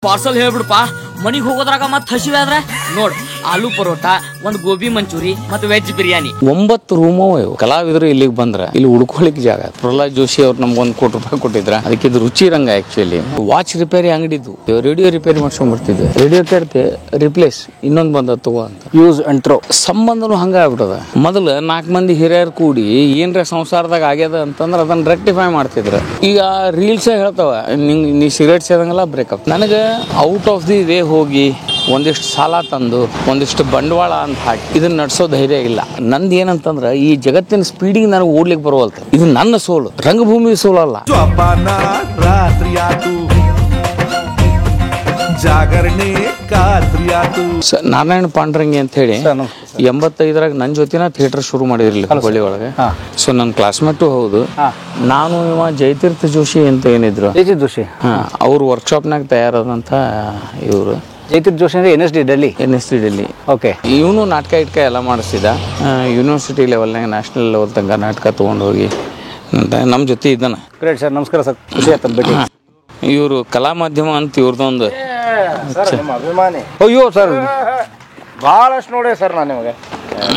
Parcel ಹೇಳ್ಬಿಡ್ಪಾ ಮನಿಗ್ ಹೋಗೋದ್ರಾಗ ಮತ್ ಹಸಿವೆ ಆದ್ರೆ ನೋಡ್ ಆಲೂ ಪರೋಟ ಒಂದ್ ಗೋಬಿ ಮಂಚೂರಿ ಮತ್ ವೆಜ್ ಬಿರಿಯಾನಿ 9 ರೂಮು ಕಲಾವಿದರು ಇಲ್ಲಿಗೆ ಬಂದ್ರ ಇಲ್ಲಿ ಉಳ್ಕೊಳಿಕ್ ಜಾಗ. ಪ್ರಹ್ಲಾದ್ ಜೋಶಿ ಅವ್ರು ನಮ್ಗೆ $1 ಕೋಟಿ ಕೊಟ್ಟಿದ್ರ. ಅದಕ್ಕೆ ಇದು ರುಚಿ ರಂಗ. ಆಕ್ಚುಲಿ ವಾಚ್ ರಿಪೇರಿ ಅಂಗಡಿದ್ದು ರೇಡಿಯೋ ರಿಪೇರಿ ಮಾಡ್ಸ್ಕೊಂಡ್ ಬರ್ತಿದ್ದೆ. ರೇಡಿಯೋ ಕೇಳ್ತೆ ರಿಪ್ಲೇಸ್ ಇನ್ನೊಂದ್ ಬಂದ ತಗೋ ಅಂತ ಯೂಸ್ ಅಂಡ್ ಥ್ರೋ ಸಂಬಂಧನು ಹಂಗ ಆಗ್ಬಿಟ್ಟದ. ಮೊದಲು 4 ಮಂದಿ ಹಿರಿಯರು ಕೂಡಿ ಏನ್ರ ಸಂಸಾರದಾಗ ಆಗ್ಯದ ಅಂತಂದ್ರ ಅದನ್ನ ರೆಕ್ಟಿಫೈ ಮಾಡ್ತಿದ್ರ. ಈಗ ರೀಲ್ಸ್ ಹೇಳ್ತಾವ ನೀ ಸಿಗರೇಟ್ ಸೇದಂಗಲ್ಲ ಬ್ರೇಕಪ್. ನನಗ ಔಟ್ ಆಫ್ ದಿ ವೇ ಹೋಗಿ ಒಂದಿಷ್ಟು ಸಾಲ ತಂದು ಒಂದಿಷ್ಟು ಬಂಡವಾಳ ಅಂತ ಹಾಕಿ ಇದನ್ನ ನಡ್ಸೋ ಧೈರ್ಯ ಇಲ್ಲ. ನಂದು ಏನಂತಂದ್ರ ಈ ಜಗತ್ತಿನ ಸ್ಪೀಡಿಗೆ ನನಗೆ ಓಡ್ಲಿಕ್ಕೆ ಬರುವಲ್ತ. ಇದು ನನ್ನ ಸೋಲು, ರಂಗಭೂಮಿ ಸೋಲಲ್ಲ. ನಾರಾಯಣ ಪಾಂಡ್ರಂಗಿ ಅಂತ ಹೇಳಿ 85ರಾಗ ನನ್ನ ಜೊತೆನ ಥಿಯೇಟರ್ ಶುರು ಮಾಡಿದ್ರಲ್ಲ ಹುಬ್ಬಳ್ಳಿ ಒಳಗೆ. ಸೊ ನನ್ನ ಕ್ಲಾಸ್ಮೇಟು ಹೌದು. ನಾನು ಇವ ಜಯತೀರ್ಥ ಜೋಶಿ ಅಂತ ಏನಿದ್ರು ಜೋಶಿ ಅವ್ರು ವರ್ಕ್ಶಾಪ್ನಾಗ ತಯಾರಾದಂಥ ಇವರು ಜಯತೀರ್ಥ ಜೋಶಿ ಅಂದ್ರೆ NSD ಡೆಲ್ಲಿ. ಓಕೆ. ಇವನು ನಾಟಕ ಇಟ್ಕ ಎಲ್ಲ ಮಾಡಿಸಿದ. ಯೂನಿವರ್ಸಿಟಿ ಲೆವೆಲ್ನಾಗ ನ್ಯಾಷನಲ್ ಲೆವೆಲ್ ತನಕ ನಾಟಕ ತೊಗೊಂಡು ಹೋಗಿ ನಮ್ಮ ಜೊತೆ ಇದ್ದಾನೆ. ಗ್ರೇಟ್ ಸರ್, ನಮಸ್ಕಾರ ಸರ್, ಖುಷಿ ಆಯ್ತು ಭೇಟಿ. ಇವರು ಕಲಾ ಮಾಧ್ಯಮ ಅಂತ ಇವ್ರದೊಂದು ಅಭಿಮಾನಿ. ಅಯ್ಯೋ ಸರ್, ಭಾಳಷ್ಟು ನೋಡೇ ಸರ್ ನಾನು ನಿಮಗೆ.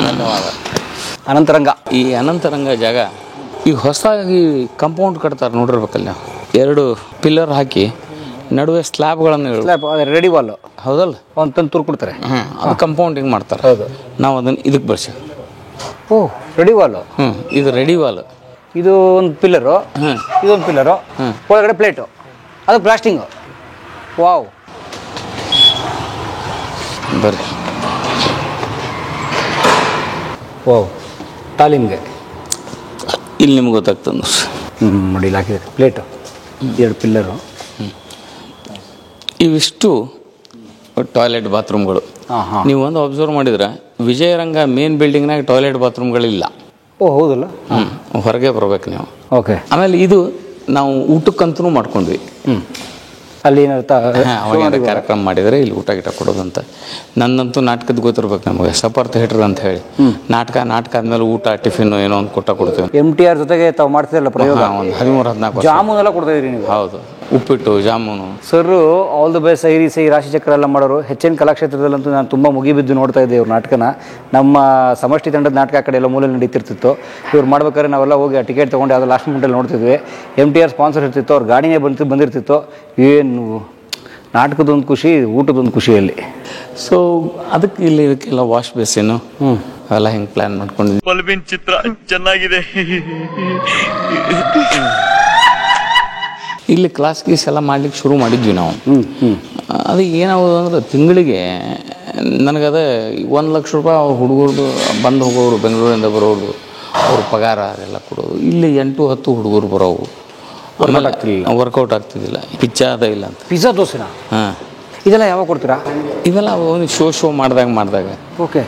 ಧನ್ಯವಾದ. ಅನಂತರಂಗ, ಈ ಅನಂತರಂಗ ಜಾಗ ಈಗ ಹೊಸದಾಗಿ ಕಾಂಪೌಂಡ್ ಕಟ್ತಾರೆ ನೋಡಿರ್ಬೇಕಲ್ಲ. 2 ಪಿಲ್ಲರ್ ಹಾಕಿ ನಡುವೆ ಸ್ಲ್ಯಾಬ್ಗಳನ್ನು ರೆಡಿ ವಾಲ್ ಹೌದಲ್ಲ, ಒಂದು ತಂದು ತೂರು ಕೊಡ್ತಾರೆ. ಅದು ಕಂಪೌಂಡಿಂಗ್ ಮಾಡ್ತಾರೆ. ಹೌದು, ನಾವು ಅದನ್ನು ಇದಕ್ಕೆ ಬಳಸಿ. ಓಹ್, ರೆಡಿ ವಾಲು. ಇದು ರೆಡಿ ವಾಲ್. ಇದು ಒಂದು ಪಿಲ್ಲರು, ಇದೊಂದು ಪಿಲ್ಲರು, ಒಳಗಡೆ ಪ್ಲೇಟು, ಅದು ಪ್ಲಾಸ್ಟಿಂಗು. ವಾವ್, ಬರ್ರಿ. ವಾವ್, ತಾಲೀಮ್ಗೆ ಇಲ್ಲಿ ನಿಮ್ಗೆ ಗೊತ್ತಾಗ್ತದೆ ನೋಡಿ. ಇಲ್ಲಿ ಹಾಕಿದ್ದಾರೆ ಪ್ಲೇಟು, 2 ಪಿಲ್ಲರು. ಇವಿಷ್ಟು ಟಾಯ್ಲೆಟ್ ಬಾತ್ರೂಮ್ಗಳು. ನೀವು ಒಂದು ಅಬ್ಸರ್ವ್ ಮಾಡಿದ್ರೆ ವಿಜಯರಂಗ ಮೇನ್ ಬಿಲ್ಡಿಂಗ್ನಾಗ ಟಾಯ್ಲೆಟ್ ಬಾತ್ರೂಮ್ಗಳಿಲ್ಲ. ಓ ಹೌದಲ್ಲ, ಹೊರಗೆ ಬರ್ಬೇಕು ನೀವು. ಓಕೆ. ಆಮೇಲೆ ಇದು ನಾವು ಊಟಕ್ಕಂತೂ ಮಾಡ್ಕೊಂಡ್ವಿ. ಅಲ್ಲಿ ಅವಾಗ ಕಾರ್ಯಕ್ರಮ ಮಾಡಿದರೆ ಇಲ್ಲಿ ಊಟ ಗಿಟ ಕೊಡೋದಂತ. ನನ್ನಂತೂ ನಾಟಕದ ಗೊತ್ತಿರ್ಬೇಕು ನಮಗೆ, ಸಪರ್ ಥಿಯೇಟರ್ ಅಂತ ಹೇಳಿ. ನಾಟಕ ಆದ್ಮೇಲೆ ಊಟ ಟಿಫಿನ್ ಏನೋ ಒಂದು ಕೊಡ್ತೇವೆ. MTR ಜೊತೆಗೆ ತಾವು ಮಾಡ್ತಿರಲ್ಲ ಪ್ರಯೋಗ. ಒಂದು 13-14 ಜಾಮೂನ್ ಎಲ್ಲ ಕೊಡ್ತಾ ಇದ್ರಿ ನೀವು? ಹೌದು, ಉಪ್ಪಿಟ್ಟು ಜಾಮೂನು. Sir all the best. ಸೈ ರಾಶಿಚಕ್ರ ಎಲ್ಲ ಮಾಡೋರು. ಹೆಚ್ಚಿನ ಕಲಾಕ್ಷೇತ್ರದಲ್ಲಂತೂ ನಾನು ತುಂಬ ಮುಗಿಬಿದ್ದು ನೋಡ್ತಾ ಇದ್ದೆ ಇವ್ರ ನಾಟಕನ. ನಮ್ಮ ಸಮಷ್ಟಿ ತಂಡದ ನಾಟಕ ಆ ಕಡೆ ಎಲ್ಲ ಮೂಲೆ ನಡೀತಿರ್ತಿತ್ತು. ಇವ್ರು ಮಾಡ್ಬೇಕಾದ್ರೆ ನಾವೆಲ್ಲ ಹೋಗಿ ಆ ಟಿಕೆಟ್ ತೊಗೊಂಡು ಯಾವುದೋ ಲಾಸ್ಟ್ ಮಿನಿಟಲ್ಲಿ ನೋಡ್ತಿದ್ವಿ. MTR ಸ್ಪಾನ್ಸರ್ ಇರ್ತಿತ್ತು, ಅವ್ರ ಗಾಡಿನೇ ಬಂದಿರ್ತಿತ್ತು. ಏನು ನಾಟಕದೊಂದು ಖುಷಿ, ಊಟದೊಂದು ಖುಷಿಯಲ್ಲಿ. ಸೊ ಅದಕ್ಕೆ ಇಲ್ಲಿ ಇದಕ್ಕೆಲ್ಲ ವಾಶ್ ಬೇಸಿನು ಅವೆಲ್ಲ ಹೆಂಗೆ ಪ್ಲ್ಯಾನ್ ಮಾಡ್ಕೊಂಡಿದ್ವಿ. ಬಲ್ಬಿನ್ ಚಿತ್ರ ಚೆನ್ನಾಗಿದೆ. ಇಲ್ಲಿ ಕ್ಲಾಸ್ ಗೀಸ್ ಎಲ್ಲ ಮಾಡ್ಲಿಕ್ಕೆ ಶುರು ಮಾಡಿದ್ವಿ ನಾವು. ಅದು ಏನಾಗೋದು ಅಂದ್ರೆ ತಿಂಗಳಿಗೆ ನನಗದ ₹1,00,000 ಹುಡುಗರು ಬಂದು ಹೋಗೋರು, ಬೆಂಗಳೂರಿಂದ ಬರೋರು, ಅವ್ರ ಪಗಾರ ಅದೆಲ್ಲ ಕೊಡೋದು. ಇಲ್ಲಿ 8-10 ಹುಡುಗರು ಬರೋವು. ವರ್ಕೌಟ್ ಆಗ್ತಿದ್ದಿಲ್ಲ, ಪಿಜ್ಜಾ ಅದ ಇಲ್ಲ ಅಂತ. ಪಿಜ್ಜಾ ದೋಸೆನಾ? ಇದೆಲ್ಲ ಯಾವಾಗ ಕೊಡ್ತೀರಾ? ಇವೆಲ್ಲ ಒಂದು ಶೋ ಮಾಡಿದಾಗ. ಓಕೆ.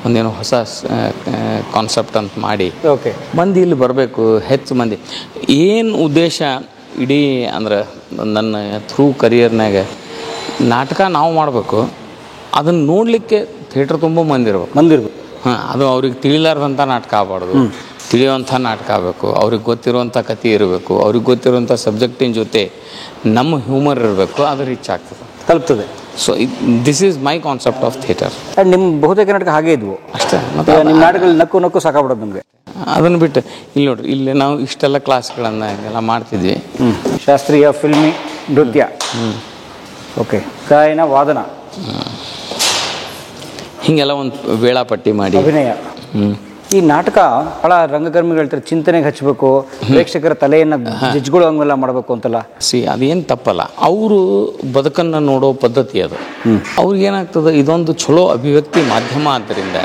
ಒಂದೇನೋ ಹೊಸ ಕಾನ್ಸೆಪ್ಟ್ ಅಂತ ಮಾಡಿ ಓಕೆ ಮಂದಿ ಇಲ್ಲಿ ಬರಬೇಕು, ಹೆಚ್ಚು ಮಂದಿ. ಏನು ಉದ್ದೇಶ ಇಡೀ ಅಂದ್ರೆ ನನ್ನ ಥ್ರೂ ಕರಿಯರ್ನಾಗ ನಾಟಕ ನಾವು ಮಾಡಬೇಕು, ಅದನ್ನು ನೋಡಲಿಕ್ಕೆ ಥಿಯೇಟ್ರ್ ತುಂಬ ಮಂದಿ ಇರ್ಬೇಕು. ಅದು ಅವ್ರಿಗೆ ತಿಳಿಲಾರ್ದಂಥ ನಾಟಕ ಆಗಬಾರ್ದು, ತಿಳಿಯುವಂಥ ನಾಟಕ ಆಗಬೇಕು. ಅವ್ರಿಗೆ ಗೊತ್ತಿರುವಂಥ ಕಥೆ ಇರಬೇಕು, ಅವ್ರಿಗೆ ಗೊತ್ತಿರುವಂಥ ಸಬ್ಜೆಕ್ಟಿನ ಜೊತೆ ನಮ್ಮ ಹ್ಯೂಮರ್ ಇರಬೇಕು. ಅದು ರೀಚ್ ಆಗ್ತದೆ, ತಲುಪ್ತದೆ. So this is my concept of theatre. And ನಿಮ್ಮ ಬಹುತೇಕ ನಾಟಕ ಹಾಗೆ ಇದ್ವು ಅಷ್ಟೇ. ಮತ್ತು ನಿಮ್ಮ ನಾಟಕಗಳು ನಕ್ಕು ಸಾಕಾಗ್ಬಿಡೋದು ನಮಗೆ. ಅದನ್ನು ಬಿಟ್ಟು ಇಲ್ಲಿ ನೋಡ್ರಿ, ಇಲ್ಲಿ ನಾವು ಇಷ್ಟೆಲ್ಲ ಕ್ಲಾಸ್ಗಳನ್ನು ಎಲ್ಲ ಮಾಡ್ತಿದ್ವಿ. ಶಾಸ್ತ್ರೀಯ, ಫಿಲ್ಮಿ, ನೃತ್ಯ, ಓಕೆ, ಗಾಯನ, ವಾದನ, ಹೀಗೆಲ್ಲ ಒಂದು ವೇಳಾಪಟ್ಟಿ ಮಾಡಿ ಅಭಿನಯ. ಈ ನಾಟಕ ಭಾಳ ರಂಗಕರ್ಮಿಗಳು ಹೇಳ್ತಾರೆ ಚಿಂತನೆಗೆ ಹಚ್ಚಬೇಕು, ಪ್ರೇಕ್ಷಕರ ತಲೆಯನ್ನು ಜಜ್ಗಳು ಹಂಗೆಲ್ಲ ಮಾಡಬೇಕು ಅಂತಲ್ಲ. ಅದೇನು ತಪ್ಪಲ್ಲ, ಅವರು ಬದುಕನ್ನು ನೋಡೋ ಪದ್ಧತಿ ಅದು. ಅವ್ರಿಗೇನಾಗ್ತದೆ, ಇದೊಂದು ಚಲೋ ಅಭಿವ್ಯಕ್ತಿ ಮಾಧ್ಯಮ ಆದ್ದರಿಂದ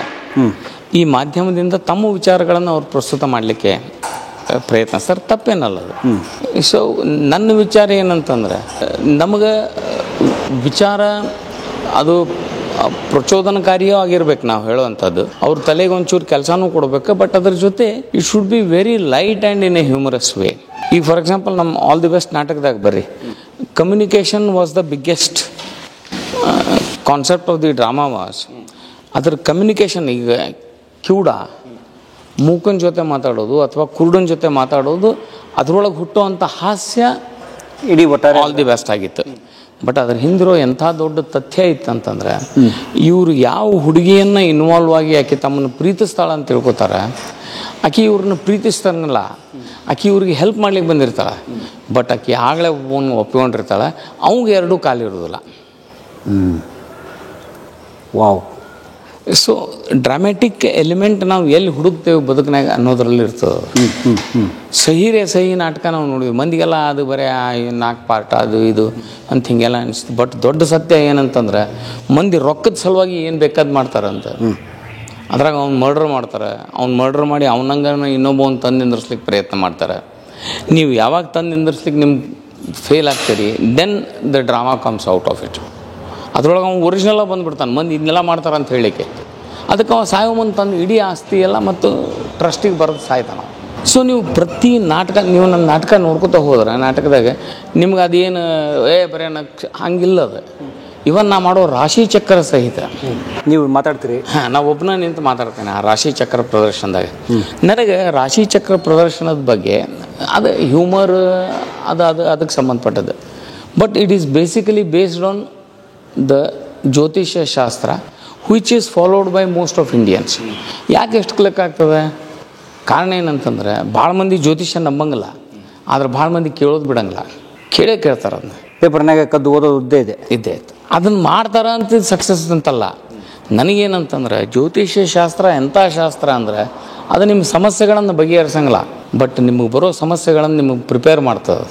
ಈ ಮಾಧ್ಯಮದಿಂದ ತಮ್ಮ ವಿಚಾರಗಳನ್ನು ಅವ್ರು ಪ್ರಸ್ತುತ ಮಾಡಲಿಕ್ಕೆ ಪ್ರಯತ್ನಿಸ್ತಾರೆ. ತಪ್ಪೇನಲ್ಲ ಅದು. ಸೊ ನನ್ನ ವಿಚಾರ ಏನಂತಂದ್ರೆ, ನಮಗೆ ವಿಚಾರ ಅದು ಪ್ರಚೋದನಕಾರಿಯೂ ಆಗಿರ್ಬೇಕು ನಾವು ಹೇಳುವಂಥದ್ದು. ಅವ್ರ ತಲೆಗೆ ಒಂಚೂರು ಕೆಲಸನೂ ಕೊಡಬೇಕು, ಬಟ್ ಅದ್ರ ಜೊತೆ it should be very light and in a humorous way. ಈಗ ಫಾರ್ ಎಕ್ಸಾಂಪಲ್ ನಮ್ಮ ಆಲ್ ದಿ ಬೆಸ್ಟ್ ನಾಟಕದಾಗ ಬರ್ರಿ, communication was the biggest concept of the drama was. ಅದ್ರ ಕಮ್ಯುನಿಕೇಷನ್, ಈಗ ಕಿವುಡ ಮೂಕನ ಜೊತೆ ಮಾತಾಡೋದು ಅಥವಾ ಕುರುಡನ ಜೊತೆ ಮಾತಾಡೋದು, ಅದರೊಳಗೆ ಹುಟ್ಟುವಂಥ ಹಾಸ್ಯ ಇಡೀ ಒಟ್ಟಾರೆ ಆಲ್ ದಿ ಬೆಸ್ಟ್ ಆಗಿತ್ತು. ಬಟ್ ಅದ್ರ ಹಿಂದಿರೋ ಎಂಥ ದೊಡ್ಡ ತಥ್ಯ ಇತ್ತಂತಂದ್ರೆ ಇವರು ಯಾವ ಹುಡುಗಿಯನ್ನು ಇನ್ವಾಲ್ವ್ ಆಗಿ ಆಕೆ ತಮ್ಮನ್ನು ಪ್ರೀತಿಸ್ತಾಳ ಅಂತ ತಿಳ್ಕೊತಾರೆ, ಆಕೆ ಇವ್ರನ್ನ ಪ್ರೀತಿಸ್ತಾರಲ್ಲ, ಆಕೆ ಇವ್ರಿಗೆ ಹೆಲ್ಪ್ ಮಾಡ್ಲಿಕ್ಕೆ ಬಂದಿರ್ತಾಳೆ. ಬಟ್ ಆಕೆ ಆಗಲೇ ಒಪ್ಪಿಕೊಂಡಿರ್ತಾಳೆ, ಅವಂಗೆ ಎರಡೂ ಕಾಲಿರೋದಿಲ್ಲ. ವಾವ್. ಸೊ ಡ್ರಾಮ್ಯಾಟಿಕ್ ಎಲಿಮೆಂಟ್ ನಾವು ಎಲ್ಲಿ ಹುಡುಕ್ತೇವೆ ಬದುಕಿನಾಗ ಅನ್ನೋದ್ರಲ್ಲಿ ಇರ್ತದೆ. ಸಹಿ ನಾಟಕ ನಾವು ನೋಡಿದ್ವಿ, ಮಂದಿಗೆಲ್ಲ ಅದು ಬರೀ 4 ಪಾರ್ಟ್ ಅದು ಇದು ಅಂತ ಹಿಂಗೆಲ್ಲ ಅನಿಸ್ತು. ಬಟ್ ದೊಡ್ಡ ಸತ್ಯ ಏನಂತಂದ್ರೆ ಮಂದಿ ರೊಕ್ಕದ ಸಲುವಾಗಿ ಏನು ಬೇಕಾದ್ ಮಾಡ್ತಾರಂತ. ಅದ್ರಾಗ ಅವ್ನು ಮರ್ಡರ್ ಮಾಡ್ತಾರೆ, ಅವ್ನು ಮರ್ಡರ್ ಮಾಡಿ ಅವನಂಗ ಇನ್ನೊಬ್ಬ ತಂದು ನಿಂದ್ರಿಸ್ಲಿಕ್ಕೆ ಪ್ರಯತ್ನ ಮಾಡ್ತಾರೆ. ನೀವು ಯಾವಾಗ ತಂದು ನಿಂದ್ರಿಸ್ಲಿಕ್ಕೆ ನಿಮ್ಗೆ ಫೇಲ್ ಆಗ್ತೀರಿ, then the drama comes out of it. ಅದ್ರೊಳಗೆ ಅವ್ನು ಒರಿಜಿನಲಾಗಿ ಬಂದುಬಿಡ್ತಾನೆ, ಮಂದಿ ಇದನ್ನೆಲ್ಲ ಮಾಡ್ತಾರೆ ಅಂತ ಹೇಳಲಿಕ್ಕೆ. ಅದಕ್ಕೆ ಅವ ಸಾಯೋ ಮುಂದೆ ತಂದು ಇಡೀ ಆಸ್ತಿ ಎಲ್ಲ ಮತ್ತು ಟ್ರಸ್ಟಿಗೆ ಬರೋದು ಸಾಯ್ತಾನೆ. ಸೊ ನೀವು ಪ್ರತಿ ನಾಟಕ, ನೀವು ನನ್ನ ನಾಟಕ ನೋಡ್ಕೊತ ಹೋದ್ರೆ ನಾಟಕದಾಗ ನಿಮ್ಗೆ ಅದೇನು ಬರೀ ಹಂಗಿಲ್ಲ. ಅದು ಇವನ್ ನಾ ಮಾಡೋ ರಾಶಿ ಚಕ್ರ ಸಹಿತ ನೀವು ಮಾತಾಡ್ತೀರಿ. ಹಾಂ, ನಾವು ಒಬ್ಬನ ನಿಂತು ಮಾತಾಡ್ತೇನೆ ಆ ರಾಶಿ ಚಕ್ರ ಪ್ರದರ್ಶನದಾಗ. ನನಗೆ ರಾಶಿ ಚಕ್ರ ಪ್ರದರ್ಶನದ ಬಗ್ಗೆ ಅದು ಹ್ಯೂಮರ್ ಅದಕ್ಕೆ ಸಂಬಂಧಪಟ್ಟದ್ದು. But it is basically based on the ಜ್ಯೋತಿಷ್ಯ ಶಾಸ್ತ್ರ which is followed by most of Indians. ಯಾಕೆ ಎಷ್ಟು ಕ್ಲಿಕ್ ಆಗ್ತದೆ? ಕಾರಣ ಏನಂತಂದ್ರೆ ಭಾಳ ಮಂದಿ ಜ್ಯೋತಿಷ್ಯ ನಂಬಂಗಿಲ್ಲ, ಆದ್ರೆ ಭಾಳ ಮಂದಿ ಕೇಳೋದು ಬಿಡಂಗಿಲ್ಲ. ಕೇಳ್ತಾರೆ, ಅದನ್ನ ಪೇಪರ್ನಾಗ ಕದ್ದು ಓದೋದು ಇದ್ದೇ ಇತ್ತು. ಅದನ್ನು ಮಾಡ್ತಾರ ಅಂತ ಸಕ್ಸಸ್ ಅಂತಲ್ಲ. ನನಗೇನಂತಂದ್ರೆ ಜ್ಯೋತಿಷ್ಯ ಶಾಸ್ತ್ರ ಎಂಥ ಶಾಸ್ತ್ರ ಅಂದರೆ ಅದು ನಿಮ್ಮ ಸಮಸ್ಯೆಗಳನ್ನು ಬಗೆಹರಿಸಂಗಿಲ್ಲ, ಬಟ್ ನಿಮಗೆ ಬರೋ ಸಮಸ್ಯೆಗಳನ್ನು ನಿಮಗೆ ಪ್ರಿಪೇರ್ ಮಾಡ್ತದೆ.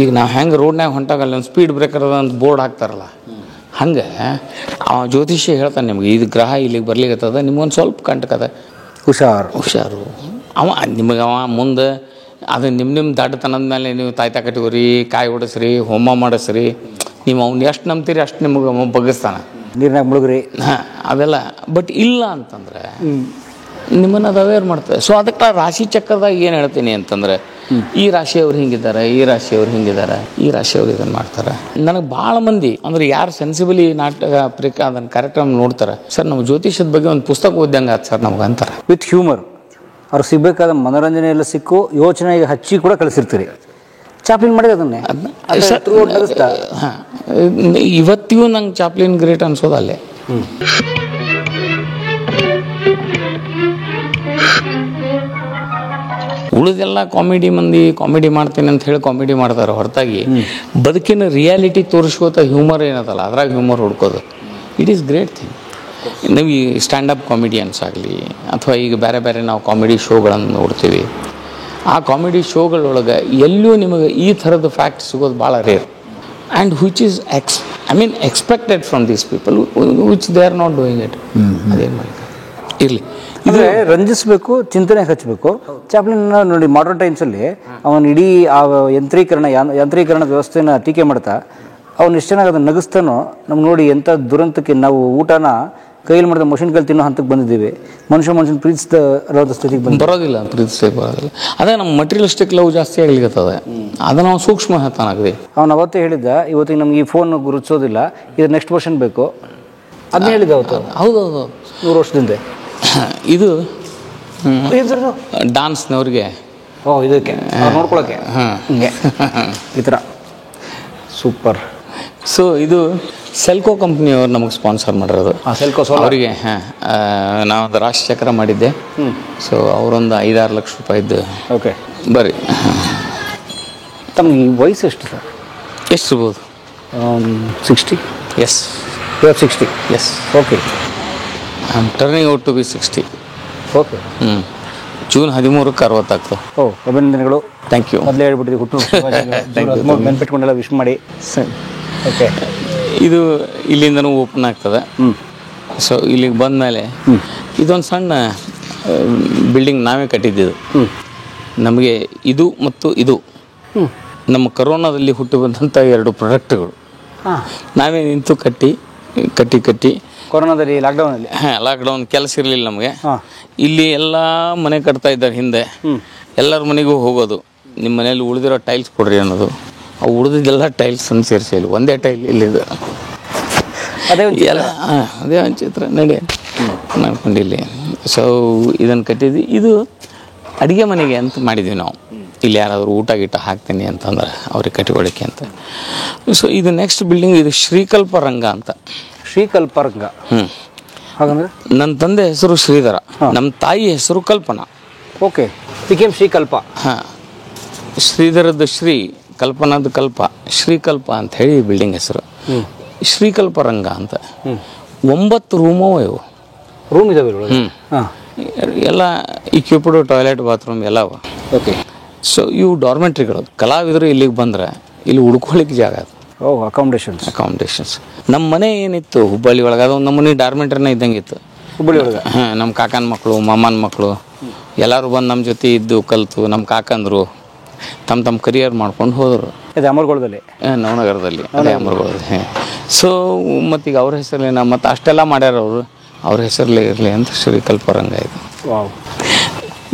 ಈಗ ನಾವು ಹೆಂಗೆ ರೋಡ್ನಾಗ ಹೊಂಟಾಗ ಅಲ್ಲಿ ಒಂದು ಸ್ಪೀಡ್ ಬ್ರೇಕರ್ ಅಂತ ಬೋರ್ಡ್ ಹಾಕ್ತಾರಲ್ಲ, ಹಂಗೆ ಆ ಜ್ಯೋತಿಷ್ಯ ಹೇಳ್ತಾನೆ ನಿಮ್ಗೆ ಇದು ಗ್ರಹ ಇಲ್ಲಿಗೆ ಬರ್ಲಿಕ್ಕತ್ತದ, ನಿಮ್ಗೊಂದು ಸ್ವಲ್ಪ ಕಂಟಕದ, ಹುಷಾರು. ಅವ ಮುಂದೆ ಅದು ನಿಮ್ಮ ದಡ್ಡತನದ ಮೇಲೆ ನೀವು ತಾಯ್ತಾ ಕಟ್ಕೋರಿ, ಕಾಯಿ ಹೊಡಿಸ್ರಿ, ಹೋಮ ಮಾಡಿಸ್ರಿ, ನೀವು ಅವ್ನು ಎಷ್ಟು ನಂಬ್ತೀರಿ ಅಷ್ಟು ನಿಮಗೆ ಬಗ್ಗಿಸ್ತಾನೆ, ನೀರಿನಾಗ ಮುಳುಗ್ರಿ. ಹಾಂ, ಅವೆಲ್ಲ. ಬಟ್ ಇಲ್ಲ ಅಂತಂದರೆ ನಿಮ್ಮನ್ನು ಅದು ಅವೇರ್ ಮಾಡ್ತದೆ. ಸೊ ಅದಕ್ಕೆ ರಾಶಿ ಚಕ್ರದಾಗ ಏನು ಹೇಳ್ತೀನಿ ಅಂತಂದರೆ, ಈ ರಾಶಿಯವ್ರು ಹಿಂಗಿದ್ದಾರೆ, ಈ ರಾಶಿಯವ್ರು ಹಿಂಗಿದ್ದಾರೆ, ಈ ರಾಶಿಯವ್ರು ಇದನ್ನು ಮಾಡ್ತಾರೆ. ನನಗೆ ಭಾಳ ಮಂದಿ ಅಂದರೆ ಯಾರು ಸೆನ್ಸಿಬಲಿ ನಾಟಕ ಅದನ್ನು ಕಾರ್ಯಕ್ರಮ ನೋಡ್ತಾರೆ, ಸರ್ ನಮ್ಮ ಜ್ಯೋತಿಷದ ಬಗ್ಗೆ ಒಂದು ಪುಸ್ತಕ ಓದ್ದಂಗೆ ಆಯ್ತು ಸರ್ ನಮ್ಗೆ ಅಂತಾರೆ. ವಿತ್ ಹ್ಯೂಮರ್ ಅವ್ರಿಗೆ ಸಿಗಬೇಕಾದ ಮನೋರಂಜನೆ ಎಲ್ಲ ಸಿಕ್ಕು ಯೋಚನೆಗೆ ಹಚ್ಚಿ ಕೂಡ ಕಳಿಸಿರ್ತೀರಿ. ಚಾಪ್ಲಿನ್ ಮಾಡಿದ ಅದನ್ನೇ ಹಾಂ, ಇವತ್ತಿಗೂ ನಂಗೆ ಚಾಪ್ಲಿನ್ ಗ್ರೇಟ್ ಅನ್ಸೋದು ಅಲ್ಲೇ. ಉಳಿದೆಲ್ಲ ಕಾಮಿಡಿ ಮಂದಿ ಕಾಮಿಡಿ ಮಾಡ್ತೀನಿ ಅಂತ ಹೇಳಿ ಕಾಮಿಡಿ ಮಾಡ್ತಾರೆ ಹೊರತಾಗಿ ಬದುಕಿನ ರಿಯಾಲಿಟಿ ತೋರಿಸ್ಕೋತ ಹ್ಯೂಮರ್ ಏನದಲ್ಲ ಅದ್ರಾಗ ಹ್ಯೂಮರ್ ಹುಡ್ಕೋದು ಇಟ್ ಈಸ್ ಗ್ರೇಟ್ ಥಿಂಗ್. ನೀವು ಈ ಸ್ಟ್ಯಾಂಡಪ್ ಕಾಮಿಡಿಯನ್ಸ್ ಆಗಲಿ ಅಥವಾ ಈಗ ಬೇರೆ ಬೇರೆ ನಾವು ಕಾಮಿಡಿ ಶೋಗಳನ್ನು ನೋಡ್ತೀವಿ, ಆ ಕಾಮಿಡಿ ಶೋಗಳೊಳಗೆ ಎಲ್ಲೂ ನಿಮಗೆ ಈ ಥರದ ಫ್ಯಾಕ್ಟ್ ಸಿಗೋದು ಭಾಳ rare and which is expected from these people which they are not doing it. ಅದೇನು ಮಾಡಿ ಇರಲಿ, ಅಂದರೆ ರಂಜಿಸಬೇಕು, ಚಿಂತನೆ ಹಚ್ಚಬೇಕು. ಚಾಪ್ಲಿನ್ ನೋಡಿ ಮಾಡರ್ನ್ ಟೈಮ್ಸಲ್ಲಿ ಅವನು ಇಡೀ ಆ ಯಂತ್ರೀಕರಣದ ವ್ಯವಸ್ಥೆನ ಟೀಕೆ ಮಾಡ್ತಾ ಅವ್ನು ಎಷ್ಟು ಚೆನ್ನಾಗಿ ಅದನ್ನು ನಗಿಸ್ತಾನೋ ನಮ್ಗೆ ನೋಡಿ ಎಂಥ ದುರಂತಕ್ಕೆ ನಾವು ಊಟನ ಕೈಯಲ್ಲಿ ಮಾಡಿದ ಮಷಿನ್ ಕೈಲಿ ತಿನ್ನೋ ಹಂತಕ್ಕೆ ಬಂದಿದ್ದೀವಿ. ಮನುಷ್ಯನ ಪ್ರೀತಿಸಿದ ಸ್ಥಿತಿಗೆ ಬರೋದಿಲ್ಲ, ಪ್ರೀತಿಸ್ಲಿಕ್ಕೆ ಬರೋದಿಲ್ಲ. ಅದೇ ನಮ್ಮ ಮಟೀರಿಯಲಿಸ್ಟಿಕ್ ಲವ್ ಜಾಸ್ತಿ ಆಗ್ಲಿಕ್ಕತ್ತದೆ, ಅದನ್ನು ನಾವು ಸೂಕ್ಷ್ಮ ಹೇಳ್ತಾನಾಗ್ರಿ. ಅವ್ನು ಅವತ್ತೇ ಹೇಳಿದ್ದ ಇವತ್ತಿಗೆ ನಮ್ಗೆ ಈ ಫೋನ್ ಗುರುತಿಸೋದಿಲ್ಲ, ಇದು ನೆಕ್ಸ್ಟ್ ವರ್ಷನ್ ಬೇಕು, ಅದನ್ನ ಹೇಳಿದ್ದ ಅವತ್ತು. ಹೌದೌದು, 100 ವರ್ಷದಿಂದ. ಇದು ಡಾನ್ಸ್ನವ್ರಿಗೆ ಇದಕ್ಕೆ ನೋಡ್ಕೊಳಕ್ಕೆ ಹಿಂಗೆ ಈ ಥರ ಸೂಪರ್. ಸೊ ಇದು ಸೆಲ್ಕೋ ಕಂಪ್ನಿಯವ್ರು ನಮಗೆ ಸ್ಪಾನ್ಸರ್ ಮಾಡಿರೋದು. ಸೆಲ್ಕೋ ಅವರಿಗೆ ನಾವೊಂದು ರಾಶಿ ಚಕ್ರ ಮಾಡಿದ್ದೆ. ಸೊ ಅವರೊಂದು 5-6 ಲಕ್ಷ ರೂಪಾಯಿದ್ದು. ಓಕೆ, ಬರ್ರಿ. ತಮಗೆ ವಯಸ್ಸು ಎಷ್ಟು ಸರ್? ಎಷ್ಟು ಇರ್ಬೋದು? 60. Yes, 60. Yes. Okay, I am turning out to be 60. Okay. June 13ಕ್ಕೆ 60 ಆಗ್ತದೆ. ಅಭಿನಂದನೆಗಳು. Thank you. ಮೊದಲೇ ಹೇಳ್ಬಿಟ್ಟಿದ್ದೀವಿ ಹುಟ್ಟು ನೆನ್ಪಿಟ್ಕೊಂಡೆಲ್ಲ ವಿಶ್ ಮಾಡಿ. ಸರಿ, ಓಕೆ. ಇದು ಇಲ್ಲಿಂದನೂ ಓಪನ್ ಆಗ್ತದೆ. ಸೊ ಇಲ್ಲಿಗೆ ಬಂದಮೇಲೆ ಇದೊಂದು ಸಣ್ಣ ಬಿಲ್ಡಿಂಗ್ ನಾವೇ ಕಟ್ಟಿದ್ದು. ನಮಗೆ ಇದು ಮತ್ತು ಇದು ನಮ್ಮ ಕರೋನಾದಲ್ಲಿ ಹುಟ್ಟಿ ಬಂದಂಥ 2 ಪ್ರಾಡಕ್ಟ್ಗಳು ನಾವೇ ನಿಂತು ಕಟ್ಟಿ ಕೊರೋನಾದಲ್ಲಿ ಲಾಕ್ಡೌನಲ್ಲಿ. ಲಾಕ್ಡೌನ್ ಕೆಲಸ ಇರಲಿಲ್ಲ ನಮಗೆ. ಇಲ್ಲಿ ಎಲ್ಲ ಮನೆ ಕಟ್ತಾ ಇದ್ದಾರೆ ಹಿಂದೆ. ಎಲ್ಲರ ಮನೆಗೂ ಹೋಗೋದು, ನಿಮ್ಮ ಮನೇಲಿ ಉಳಿದಿರೋ ಟೈಲ್ಸ್ ಕೊಡ್ರಿ ಅನ್ನೋದು. ಅವು ಉಳಿದಿದ್ದೆಲ್ಲ ಟೈಲ್ಸ್ ಅನ್ನು ಸೇರಿಸಿ ಒಂದೇ ಟೈಲ್ ಇಲ್ಲಿದೆ. ಅದೇ ಒಂದು ಚಿತ್ರ ನಡಿ ಮಾಡ್ಕೊಂಡಿಲ್ಲಿ. ಸೊ ಇದನ್ನು ಕಟ್ಟಿದ್ವಿ. ಇದು ಅಡುಗೆ ಮನೆಗೆ ಅಂತ ಮಾಡಿದ್ವಿ ನಾವು. ಇಲ್ಲಿ ಯಾರಾದರೂ ಊಟ ಗೀಟ ಹಾಕ್ತೀನಿ ಅಂತಂದ್ರೆ ಅವ್ರಿಗೆ ಕಟ್ಕೊಳ್ಳಿಕ್ಕೆ ಅಂತ. ಸೊ ಇದು ನೆಕ್ಸ್ಟ್ ಬಿಲ್ಡಿಂಗ್, ಇದು ಶ್ರೀಕಲ್ಪ ರಂಗ ಅಂತ. ಶ್ರೀಕಲ್ಪರಂಗ ಹಾಗಂದ್ರೆ ನನ್ನ ತಂದೆ ಹೆಸರು ಶ್ರೀಧರ, ನಮ್ಮ ತಾಯಿ ಹೆಸರು ಕಲ್ಪನಾ. Okay, became ಶ್ರೀಕಲ್ಪ. ಹಾಂ, ಶ್ರೀಧರದ ಶ್ರೀ, ಕಲ್ಪನಾದ ಕಲ್ಪ, ಶ್ರೀಕಲ್ಪ ಅಂತ ಹೇಳಿ ಬಿಲ್ಡಿಂಗ್ ಹೆಸರು. ಶ್ರೀಕಲ್ಪ ರಂಗ ಅಂತ. 9 ರೂಮು ಇವು. ರೂಮ್ ಇದಾವೆ ಎಲ್ಲ ಇಕ್ವಿಪ್ಡ್, ಟಾಯ್ಲೆಟ್, ಬಾತ್ರೂಮ್ ಎಲ್ಲ. ಓಕೆ. ಸೊ ಇವು ಡಾರ್ಮೆಂಟ್ರಿಗಳು. ಕಲಾವಿದರು ಇಲ್ಲಿಗೆ ಬಂದ್ರೆ ಇಲ್ಲಿ ಉಳ್ಕೊಳ್ಳಿಕ್ಕೆ ಜಾಗ ಅದು. ಅಕಾಮಿಡೇಷನ್ಸ್. ನಮ್ಮ ಮನೆ ಏನಿತ್ತು ಹುಬ್ಬಳ್ಳಿ ಒಳಗೆ, ಅದು ನಮ್ಮ ಮನೆ ಡಾರ್ಮೆಂಟ್ರಿನೇ ಇದ್ದಂಗೆ ಇತ್ತು ಹುಬ್ಬಳ್ಳಿ ಒಳಗೆ. ಹಾಂ, ನಮ್ಮ ಕಾಕನ ಮಕ್ಕಳು, ಮಾಮನ ಮಕ್ಕಳು ಎಲ್ಲರೂ ಬಂದು ನಮ್ಮ ಜೊತೆ ಇದ್ದು ಕಲಿತು, ನಮ್ಮ ಕಾಕಂದರು ತಮ್ಮ ಕರಿಯರ್ ಮಾಡ್ಕೊಂಡು ಹೋದರು. ಇದು ಅಮರಗೋಳದಲ್ಲಿ, ನವನಗರದಲ್ಲಿ, ಅದೇ ಅಮರಗೋಳದಲ್ಲಿ. ಸೊ ಮತ್ತೀಗ ಅವ್ರ ಹೆಸರಲ್ಲಿನ ಮತ್ತು ಅಷ್ಟೆಲ್ಲ ಮಾಡ್ಯಾರ ಅವರು, ಅವ್ರ ಹೆಸರಲ್ಲೇ ಇರಲಿ ಅಂತ ಶ್ರೀಕಲ್ಪರಂಗ ಇದು.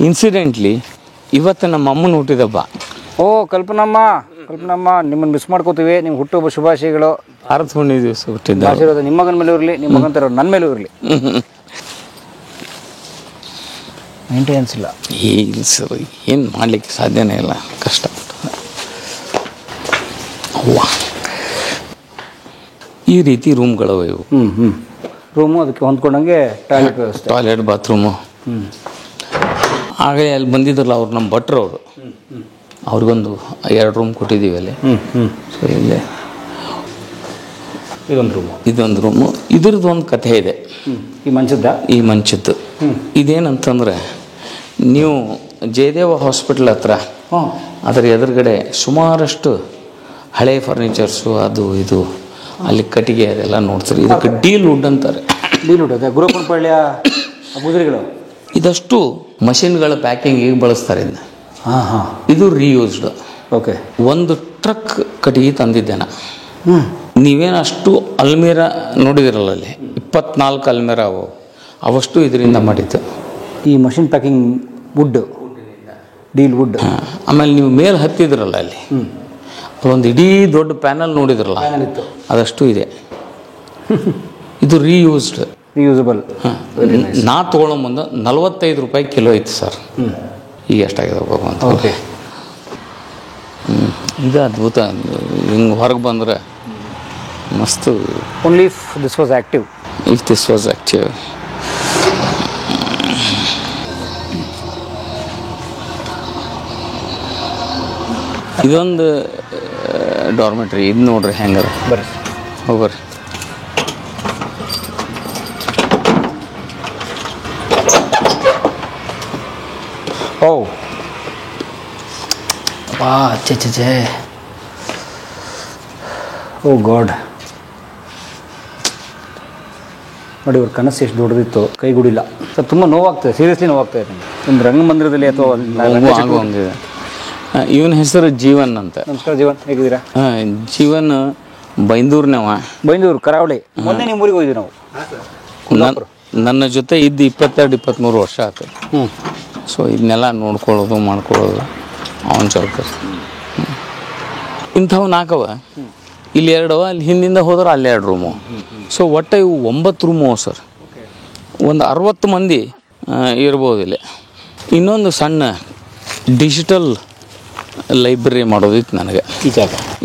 ಇನ್ಸಿಡೆಂಟ್ಲಿ ಇವತ್ತು ನಮ್ಮ ಅಮ್ಮನ ಹುಟ್ಟಿದಬ್ಬ. ಓ ಕಲ್ಪನಮ್ಮ, ನಿಮ್ಮನ್ನು ಮಿಸ್ ಮಾಡ್ಕೋತೀವಿ. ನಿಮ್ಮ ಹುಟ್ಟುಹಬ್ಬ ಶುಭಾಶಯಗಳು. ಭಾರತ ಹುಣ್ಣಿಮೆ ದಿವಸ ಹುಟ್ಟಿದ್ದ ಆಶೀರ್ವಾದ ನಿಮ್ಮ ಮಗನ ಮೇಲೂ ಇರಲಿ, ನಿಮ್ಮ ಮಗನ ಥರ ನನ್ನ ಮೇಲೂ ಇರಲಿ. ಮೇಂಟೆನೆನ್ಸ್ ಇಲ್ಲ ಇಲ್ಲ ಸರ್, ಏನು ಮಾಡಲಿಕ್ಕೆ ಸಾಧ್ಯನೇ ಇಲ್ಲ, ಕಷ್ಟ. ಅವ್ವ, ಈ ರೀತಿ ರೂಮ್ಗಳವ ಇವು. ರೂಮು ಅದಕ್ಕೆ ಹೊಂದ್ಕೊಂಡಂಗೆ ಟಾಯ್ಲೆಟ್ ವ್ಯವಸ್ಥೆ, ಟಾಯ್ಲೆಟ್, ಬಾತ್ರೂಮು. ಆಗಲೇ ಅಲ್ಲಿ ಬಂದಿದ್ರಲ್ಲ ಅವ್ರು, ನಮ್ಮ ಭಟ್ರು ಅವರು, ಅವ್ರಿಗೊಂದು 2 ರೂಮ್ ಕೊಟ್ಟಿದ್ದೀವಿ ಅಲ್ಲಿ. ಸೊ ಇಲ್ಲೇ ಇದೊಂದು ರೂಮು. ಇದ್ರದ್ದು ಒಂದು ಕಥೆ ಇದೆ. ಈ ಮಂಚದ್ದು ಇದೇನಂತಂದರೆ, ನೀವು ಜಯದೇವ ಹಾಸ್ಪಿಟ್ಲ್ ಹತ್ರ ಅದರ ಎದುರುಗಡೆ ಸುಮಾರಷ್ಟು ಹಳೆ ಫರ್ನಿಚರ್ಸು ಅದು ಇದು ಅಲ್ಲಿ ಕಟ್ಟಿಗೆ ಅದೆಲ್ಲ ನೋಡ್ತಾರೆ. ಇದಕ್ಕೆ ಡೀಲ್ ವುಡ್ ಅಂತಾರೆ. ಗುರುಪನಪಳ್ಳಿಯ ಮುದುರಿಗಳು. ಇದಷ್ಟು ಮಷಿನ್ಗಳ ಪ್ಯಾಕಿಂಗಿಗೆ ಬಳಸ್ತಾರೆ ಇದನ್ನ. ಇದು ರೀಯೂಸ್ಡ್. ಓಕೆ. ಒಂದು ಟ್ರಕ್ ಕಟ್ಟಿಗೆ ತಂದಿದ್ದೆ ನಾ. ನೀವೇನು ಅಷ್ಟು ಅಲ್ಮೇರಾ ನೋಡಿದಿರಲ್ಲ ಅಲ್ಲಿ, 24 ಅಲ್ಮೇರಾ ಅವಷ್ಟು ಇದರಿಂದ ಮಾಡಿದ್ದು. ಈ machine packing wood, deal wood. ಆಮೇಲೆ ನೀವು ಮೇಲೆ ಹತ್ತಿದ್ರಲ್ಲ ಅಲ್ಲಿ, ಅದೊಂದು ಇಡೀ ದೊಡ್ಡ ಪ್ಯಾನಲ್ ನೋಡಿದ್ರಲ್ಲ, ಅದಷ್ಟು ಇದೆ. ಇದು ರಿಯೂಸಬಲ್. ನಾ ತೊಗೊಳ್ಳೋ ಮುಂದೆ 45 ರೂಪಾಯಿ ಕಿಲೋ ಇತ್ತು ಸರ್. ಈಗ ಎಷ್ಟಾಗಿದೆ ಹೋಗೋ ಅಂತ. ಓಕೆ. ಇದು ಅದ್ಭುತ. ಹಿಂಗೆ ಹೊರಗೆ ಬಂದರೆ ಮಸ್ತು. Only if this was active. ಇದೊಂದು ಡಾರ್ಮೆಟ್ರಿ. ಇದು ನೋಡ್ರಿ ಹೆಂಗದ. ಬರ್ರಿ ಹೋಗ್ರಿ. ಓ ವಾ, ಚೆ ಓ ಗಾಡ್. ನೋಡಿ, ಇವ್ರ ಕನಸು ಎಷ್ಟು ದೊಡ್ಡದಿತ್ತು, ಕೈಗೂಡಿಲ್ಲ ಸರ್. ತುಂಬ ನೋವಾಗ್ತದೆ, ಸೀರಿಯಸ್ಲಿ ನೋವಾಗ್ತಾಯಿದೆ. ಒಂದು ರಂಗಮಂದಿರದಲ್ಲಿ ಅಥವಾ ಹಂಗಿದೆ. ಇವನ ಹೆಸರು ಜೀವನ್ ಅಂತ. ನಮಸ್ಕಾರ ಜೀವನ್, ಹೇಗಿದ್ದೀರಾ? ಜೀವನ್ ಬೈಂದೂರ್ನವ. ಬೈಂದೂರು, ಕರಾವಳಿ. ಮೊನ್ನೆ ನಿಮ್ಮ ಊರಿಗೆ ಹೋಗಿದ್ವಿ ನಾವು. ನನ್ನ ಜೊತೆ ಇದ್ದು 22-23 ವರ್ಷ ಆಯ್ತು. ಸೊ ಇದನ್ನೆಲ್ಲ ನೋಡ್ಕೊಳ್ಳೋದು ಮಾಡ್ಕೊಳ್ಳೋದು ಅವನ ಚೌಕರ್. ಇಂಥವು 4 ಇಲ್ಲಿ 2, ಅಲ್ಲಿ ಹಿಂದಿಂದ ಹೋದ್ರೆ ಅಲ್ಲಿ 2 ರೂಮು. ಸೊ ಒಟ್ಟು ಇವು 9 ರೂಮು ಸರ್. ಒಂದು 60 ಮಂದಿ ಇರ್ಬೋದು ಇಲ್ಲಿ. ಇನ್ನೊಂದು ಸಣ್ಣ ಡಿಜಿಟಲ್ ಲೈಬ್ರರಿ ಮಾಡೋದಿತ್ತು ನನಗೆ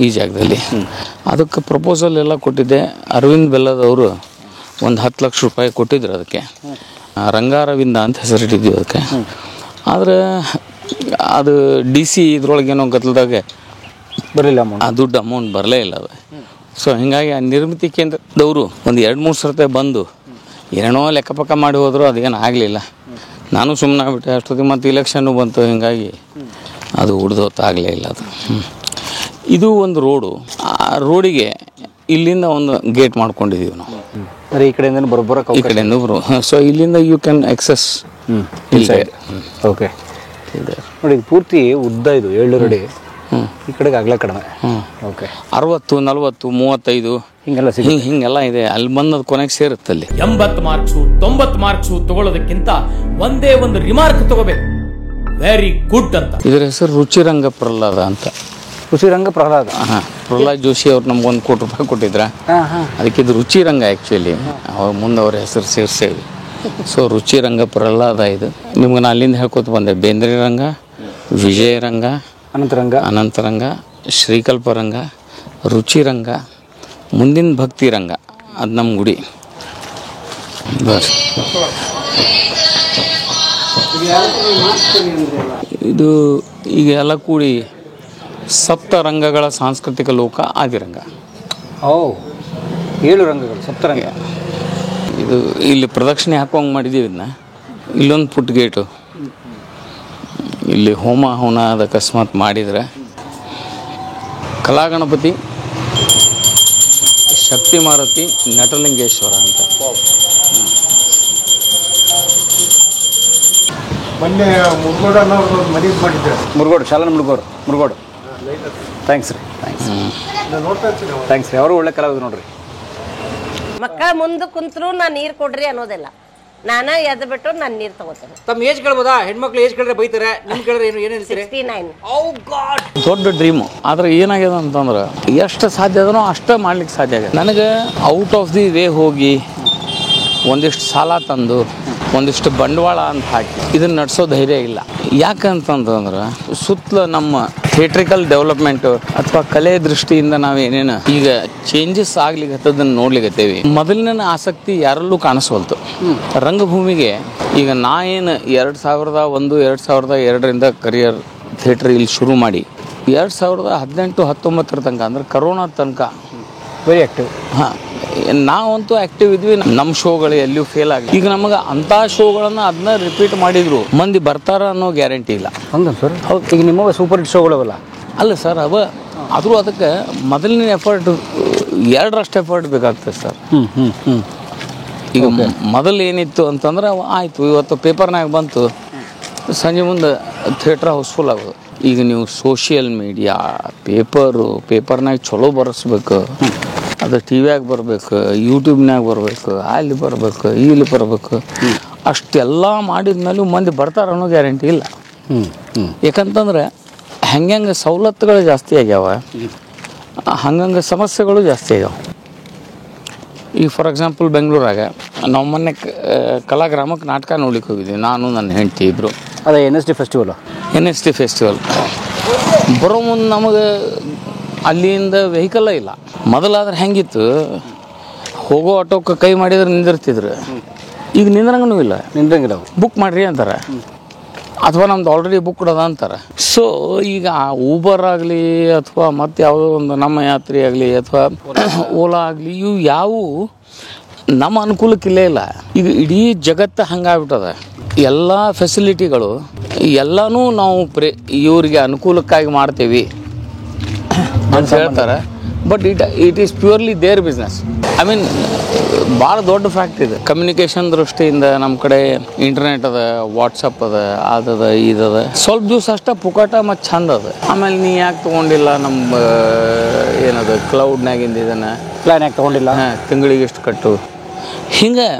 ಈ ಜಾಗದಲ್ಲಿ. ಅದಕ್ಕೆ ಪ್ರಪೋಸಲ್ ಎಲ್ಲ ಕೊಟ್ಟಿದ್ದೆ. ಅರವಿಂದ್ ಬೆಲ್ಲದವರು ಒಂದು 10 ಲಕ್ಷ ರೂಪಾಯಿ ಕೊಟ್ಟಿದ್ರು ಅದಕ್ಕೆ. ರಂಗಾರವಿಂದ ಅಂತ ಹೆಸರಿಟ್ಟಿದ್ವಿ ಅದಕ್ಕೆ. ಆದರೆ ಅದು DC ಇದ್ರೊಳಗೇನೋ ಗದ್ದಲದಾಗೆ ಬರಲಿಲ್ಲ, ಆ ದುಡ್ಡು ಅಮೌಂಟ್ ಬರಲೇ ಇಲ್ಲ ಅದು. ಸೊ ಹೀಗಾಗಿ ಆ ನಿರ್ಮಿತಿ ಕೇಂದ್ರದವರು ಒಂದು 2-3 ಸರ್ತೆ ಬಂದು ಏನೋ ಲೆಕ್ಕಪಕ್ಕ ಮಾಡಿ ಹೋದ್ರು, ಅದೇನು ಆಗಲಿಲ್ಲ. ನಾನು ಸುಮ್ಮನೆ ಆಗ್ಬಿಟ್ಟೆ. ಅಷ್ಟೊತ್ತಿಗೆ ಮತ್ತು ಇಲೆಕ್ಷನ್ನು ಬಂತು, ಹೀಗಾಗಿ ಅದು ಉಡ್ದೊತ್ತಾಗಲೇ ಇಲ್ಲ ಅದು. ಇದು ಒಂದು ರೋಡು. ಆ ರೋಡಿಗೆ ಇಲ್ಲಿಂದ ಒಂದು ಗೇಟ್ ಮಾಡ್ಕೊಂಡಿದ್ದೀವಿ ನಾವು. ಈ ಕಡೆಯಿಂದ ಈ ಕಡೆಯಿಂದ ಬರೋ. ಸೊ ಇಲ್ಲಿಂದ ಯು ಕ್ಯಾನ್ ಎಕ್ಸೆಸ್. ಓಕೆ. ನೋಡಿ, ಪೂರ್ತಿ ಉದ್ದ ಇದು 7 ಅಡಿ. ಈ ಕಡೆಗೆ ಆಗಲೇ ಕಡಿಮೆ. ಓಕೆ. 60, 40, 35 ಹಿಂಗೆಲ್ಲ ಹಿಂಗೆಲ್ಲ ಇದೆ. ಅಲ್ಲಿ ಬಂದದು ಕೊನೆಗೆ ಸೇರುತ್ತೆ. ಅಲ್ಲಿ 80 ಮಾರ್ಕ್ಸು 90 ಮಾರ್ಕ್ಸು ತಗೊಳ್ಳೋದಕ್ಕಿಂತ ಒಂದೇ ಒಂದು ರಿಮಾರ್ಕ್ ತಗೋಬೇಕು, ವೆರಿ ಗುಡ್ ಅಂತ. ಇದರ ಹೆಸರು ರುಚಿರಂಗ ಪ್ರಹ್ಲಾದ ಅಂತ. ರುಚಿರಂಗ ಪ್ರಹ್ಲಾದ. ಪ್ರಹ್ಲಾದ್ ಜೋಶಿ ಅವ್ರು ನಮ್ಗೆ 1 ಕೋಟಿ ರೂಪಾಯಿ ಕೊಟ್ಟಿದ್ರ. ಅದಕ್ಕೆ ಇದು ರುಚಿರಂಗ ಆ್ಯಕ್ಚುಲಿ. ಅವ್ರ ಮುಂದೆ ಅವ್ರ ಹೆಸರು ಸೇರಿಸೇವಿ. ಸೊ ರುಚಿರಂಗ ಪ್ರಹ್ಲಾದ ಇದು. ನಿಮ್ಗೆ ನಾನು ಅಲ್ಲಿಂದ ಹೇಳ್ಕೊತ ಬಂದೆ. ಬೇಂದ್ರೆ ರಂಗ, ವಿಜಯ ರಂಗ, ಅನಂತರಂಗ, ಶ್ರೀಕಲ್ಪರಂಗ, ರುಚಿರಂಗ, ಮುಂದಿನ ಭಕ್ತಿರಂಗ, ಅದು ನಮ್ಮ ಗುಡಿ. ಬರ್ರಿ, ಇದು ಈಗ ಎಲ್ಲ ಕೂಡಿ ಸಪ್ತರಂಗಗಳ ಸಾಂಸ್ಕೃತಿಕ ಲೋಕ ಆದಿರಂಗ. 7 ರಂಗಗಳು, ಸಪ್ತರಂಗ. ಇದು ಇಲ್ಲಿ ಪ್ರದಕ್ಷಿಣೆ ಹಾಕೋಂಗೆ ಮಾಡಿದ್ದೀವಿ. ಇದನ್ನ ಇಲ್ಲೊಂದು ಪುಟ್ ಗೇಟು, ಇಲ್ಲಿ ಹೋಮ ಹವನ ಅದು ಅಕಸ್ಮಾತ್ ಮಾಡಿದರೆ ಕಲಾಗಣಪತಿ, ಶಕ್ತಿ ಮಾರುತಿ, ನಟಲಿಂಗೇಶ್ವರ ಅಂತ. ಮೊನ್ನೆ ಮುರುಗೋಡು, ಶಾಲಾ ಮುರುಗೋಡು. ಥ್ಯಾಂಕ್ಸ್ ರೀ, ಥ್ಯಾಂಕ್ಸ್ ರೀ. ಅವರು ಒಳ್ಳೆ ಕಲಾವಿದ್ರು ನೋಡ್ರಿ. ಮಕ್ಕಳ ಮುಂದೆ ಕುಂತ್ರು ನಾನು ನೀರು ಕೊಡ್ರಿ ಅನ್ನೋದಿಲ್ಲ, ನಾನ ಎದ್ದು ಬಿಟ್ಟು ನಾನು ನೀರು ತಗೋತೇನೆ. ತಮ್ಮ ಏಜ್ ಕೇಳ್ಬೋದಾ? ಹೆಣ್ಮಕ್ಳು ಏಜ್ ಕೇಳಿದ್ರೆ ಬೈತಾರೆ, ನಿಮ್ ಕೇಳಿದ್ರೆ ಏನು ಹೇಳ್ತೀರಿ? 69. ದೊಡ್ಡ ಡ್ರೀಮು. ಆದ್ರೆ ಏನಾಗ್ಯದ ಅಂತಂದ್ರೆ ಎಷ್ಟು ಸಾಧ್ಯ ಅದನೋ ಅಷ್ಟೇ ಮಾಡ್ಲಿಕ್ಕೆ ಸಾಧ್ಯ ಆಗಿದೆ. ನನಗೆ ಔಟ್ ಆಫ್ ದಿ ವೇ ಹೋಗಿ ಒಂದಿಷ್ಟು ಸಾಲ ತಂದು ಒಂದಿಷ್ಟು ಬಂಡವಾಳ ಅಂತ ಹಾಕಿ ಇದನ್ನ ನಡೆಸೋ ಧೈರ್ಯ ಇಲ್ಲ. ಯಾಕಂತಂದ್ರೆ ಸುತ್ತಲ ನಮ್ಮ ಥಿಯೇಟ್ರಿಕಲ್ ಡೆವಲಪ್ಮೆಂಟ್ ಅಥವಾ ಕಲೆ ದೃಷ್ಟಿಯಿಂದ ನಾವೇನೇನು ಈಗ ಚೇಂಜಸ್ ಆಗ್ಲಿಕ್ಕತ್ತದನ್ನು ನೋಡ್ಲಿಕ್ಕತ್ತೇವಿ. ಮೊದಲಿನ ಆಸಕ್ತಿ ಯಾರಲ್ಲೂ ಕಾಣಿಸ್ವಲ್ತು. ರಂಗಭೂಮಿಗೆ ಈಗ ನಾ ಏನು 2001, 2002 ಕರಿಯರ್ ಥಿಯೇಟ್ರ್ ಇಲ್ಲಿ ಶುರು ಮಾಡಿ 2018-19 ತನಕ ಅಂದ್ರೆ ಕರೋನಾ ತನಕ ವೆರಿ ಆ್ಯಕ್ಟಿವ್. ಹಾಂ, ನಾವಂತೂ ಆ್ಯಕ್ಟಿವ್ ಇದ್ವಿ. ನಮ್ಮ ಶೋಗಳು ಎಲ್ಲಿಯೂ ಫೇಲ್ ಆಗಿ ಈಗ ನಮಗೆ ಅಂಥ ಶೋಗಳನ್ನು ಅದನ್ನ ರಿಪೀಟ್ ಮಾಡಿದ್ರು ಮಂದಿ ಬರ್ತಾರ ಅನ್ನೋ ಗ್ಯಾರಂಟಿ ಇಲ್ಲ. ಹೌದಾ ಸರ್? ಹೌದು. ಈಗ ನಿಮ್ಮ ಸೂಪರ್ ಹಿಟ್ ಶೋಗಳವಲ್ಲ? ಅಲ್ಲ ಸರ್, ಆದರೂ ಅದಕ್ಕೆ ಮೊದಲನೇ ಎಫರ್ಟ್ 2ರಷ್ಟು ಎಫರ್ಟ್ ಬೇಕಾಗ್ತದೆ ಸರ್. ಈಗ ಮೊದಲು ಏನಿತ್ತು ಅಂತಂದ್ರೆ ಆಯಿತು, ಇವತ್ತು ಪೇಪರ್ನಾಗ ಬಂತು, ಸಂಜೆ ಮುಂದೆ ಥಿಯೇಟ್ರ್ ಹೌಸ್ಫುಲ್ ಆಗೋದು. ಈಗ ನೀವು ಸೋಷಿಯಲ್ ಮೀಡಿಯಾ, ಪೇಪರ್ನಾಗ ಚಲೋ ಬರೆಸ್ಬೇಕು, ಅದು ಟಿ ವಿಯಾಗ ಬರಬೇಕು, ಯೂಟ್ಯೂಬ್ನಾಗ ಬರಬೇಕು, ಅಲ್ಲಿ ಬರಬೇಕು, ಇಲ್ಲಿ ಬರಬೇಕು. ಅಷ್ಟೆಲ್ಲ ಮಾಡಿದ್ಮೇಲೂ ಮಂದಿ ಬರ್ತಾರೆ ಅನ್ನೋ ಗ್ಯಾರಂಟಿ ಇಲ್ಲ. ಯಾಕಂತಂದ್ರೆ ಹೆಂಗೆ ಸವಲತ್ತುಗಳು ಜಾಸ್ತಿ ಆಗ್ಯಾವ, ಹಂಗಂಗೆ ಸಮಸ್ಯೆಗಳು ಜಾಸ್ತಿ ಆಗ್ಯಾವ. ಈಗ ಫಾರ್ ಎಕ್ಸಾಂಪಲ್ ಬೆಂಗಳೂರಾಗ ನಾವು ಮೊನ್ನೆ ಕಲಾಗ್ರಾಮಕ್ಕೆ ನಾಟಕ ನೋಡ್ಲಿಕ್ಕೆ ಹೋಗಿದ್ವಿ, ನಾನು ನನ್ನ ಹೆಂಡತಿ ಇಬ್ಬರು. ಅದೇ NSD ಫೆಸ್ಟಿವಲ್ ಬರೋ ಮುಂದೆ ನಮಗೆ ಅಲ್ಲಿಂದ ವೆಹಿಕಲ್ಲ ಇಲ್ಲ. ಮೊದಲಾದ್ರೆ ಹೆಂಗಿತ್ತು, ಹೋಗೋ ಆಟೋಕ್ಕೆ ಕೈ ಮಾಡಿದ್ರೆ ನಿಂದಿರ್ತಿದ್ರು. ಈಗ ನಿಂದ್ರಂಗೂ ಇಲ್ಲ, ನಿಂದ್ರಂಗಿಲ್ಲ. ಬುಕ್ ಮಾಡ್ರಿ ಅಂತಾರೆ, ಅಥವಾ ನಮ್ದು ಆಲ್ರೆಡಿ ಬುಕ್ ಅದ ಅಂತಾರೆ. ಸೊ ಈಗ ಊಬರ್ ಆಗಲಿ ಅಥವಾ ಮತ್ತು ಯಾವುದೋ ಒಂದು ನಮ್ಮ ಯಾತ್ರೆ ಆಗಲಿ ಅಥವಾ ಓಲಾ ಆಗಲಿ, ಇವು ಯಾವುವು ನಮ್ಮ ಅನುಕೂಲಕ್ಕಿಲ್ಲೇ ಇಲ್ಲ. ಈಗ ಇಡೀ ಜಗತ್ತು ಹಂಗಾಗ್ಬಿಟ್ಟದ. ಎಲ್ಲ ಫೆಸಿಲಿಟಿಗಳು ಎಲ್ಲನೂ ನಾವು ಇವರಿಗೆ ಅನುಕೂಲಕ್ಕಾಗಿ ಮಾಡ್ತೀವಿ ಅಂತ ಹೇಳ್ತಾರೆ. But it is purely their business. I mean ಭಾಳ ದೊಡ್ಡ ಫ್ಯಾಕ್ಟ್ ಇದೆ. ಕಮ್ಯುನಿಕೇಷನ್ ದೃಷ್ಟಿಯಿಂದ ನಮ್ಮ ಕಡೆ ಇಂಟರ್ನೆಟ್ ಅದ, ವಾಟ್ಸಪ್ ಅದ, ಅದದ ಇದದ. ಸ್ವಲ್ಪ ದಿವಸ ಅಷ್ಟೇ ಪುಕಾಟ ಮತ್ತು ಚಂದ ಅದ. ಆಮೇಲೆ ನೀ ಯಾಕೆ ತೊಗೊಂಡಿಲ್ಲ ನಮ್ಮ ಏನದು ಕ್ಲೌಡ್ನಾಗಿಂದ ಇದನ್ನು ಪ್ಲ್ಯಾನ್ ಯಾಕೆ ತೊಗೊಂಡಿಲ್ಲ, ತಿಂಗಳಿಗೆ ಎಷ್ಟು ಕಟ್ಟು, ಹಿಂಗೆ